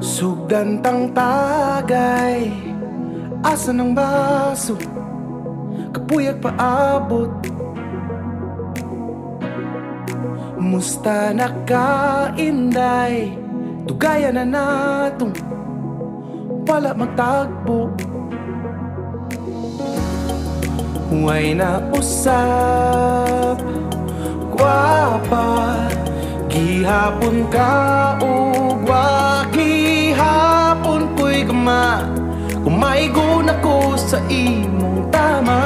Sugdan tang tagay, asa ng baso, kapuyag paabot. Musta nakainday, tugaya na natong wala magtagbo. Huway na usap, gwapa, gihapon ka ugwa, gihapon ko'y gama, kumaigon ako sa imong tama.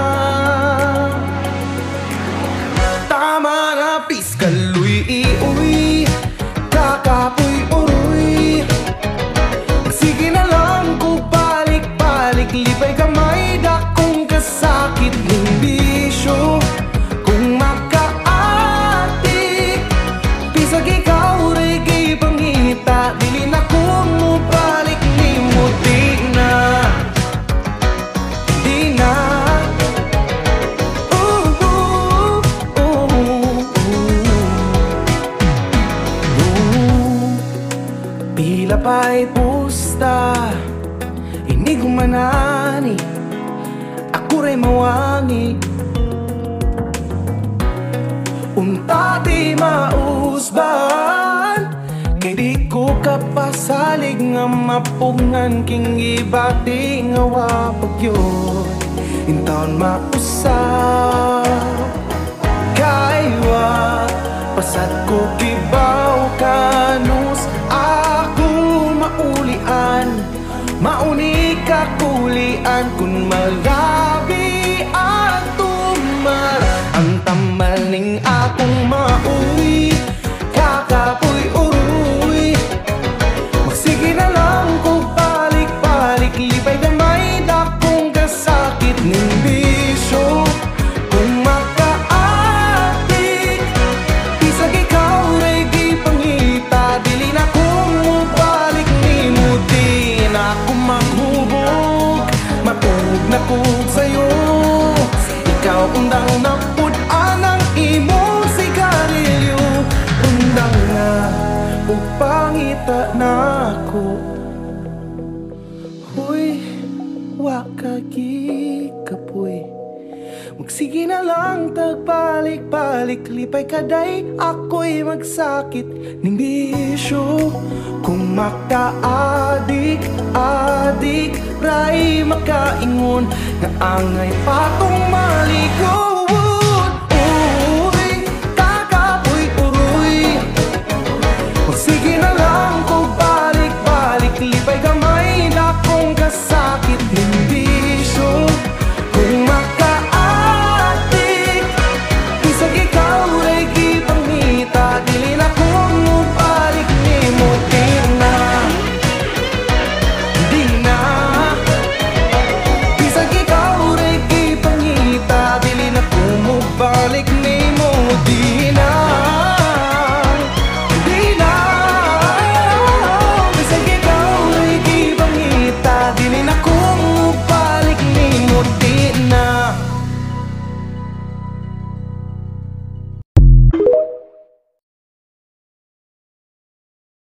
Tama na piskaluy iuy, kakapoy uruy. Sige na lang ko balik-balik, lipay kamay dakong kasakit ng bisyo. Kung makaatik, pisag ikaw rin pangita, dili na kung mo balik ni mo. Di na, di na. Pila pa'y pusta, hindi gumanani, ako rin mawangi. Unta di mausban, kay di ko kapasalig nga mapungan, king ibati nga wapag yun. Intaon mausap, kaywa, pasat ko kibaw kanus, ako maulian, mauni ka kulian, kung malabi at tumar ang tamaling akong mauwi, kakapoy uruy. Magsige na lang kung balik-balik, lipay damay dakong kasakit ng bisyo. Kung makaatik, pisag ikaw rin pangita, dili na kung mubalik ni mo. Di na ako maghubog, matug na kog sa'yo. Ikaw undang na pudan ang imong sigarilyo, undang na upangita na ako. Huy, wakagi kapoy, magsige na lang tagbalik-balik, lipay kaday ako'y magsakit ning bisyo. Kung makaadik, adik, ray makaingon, nga angay patong maligo.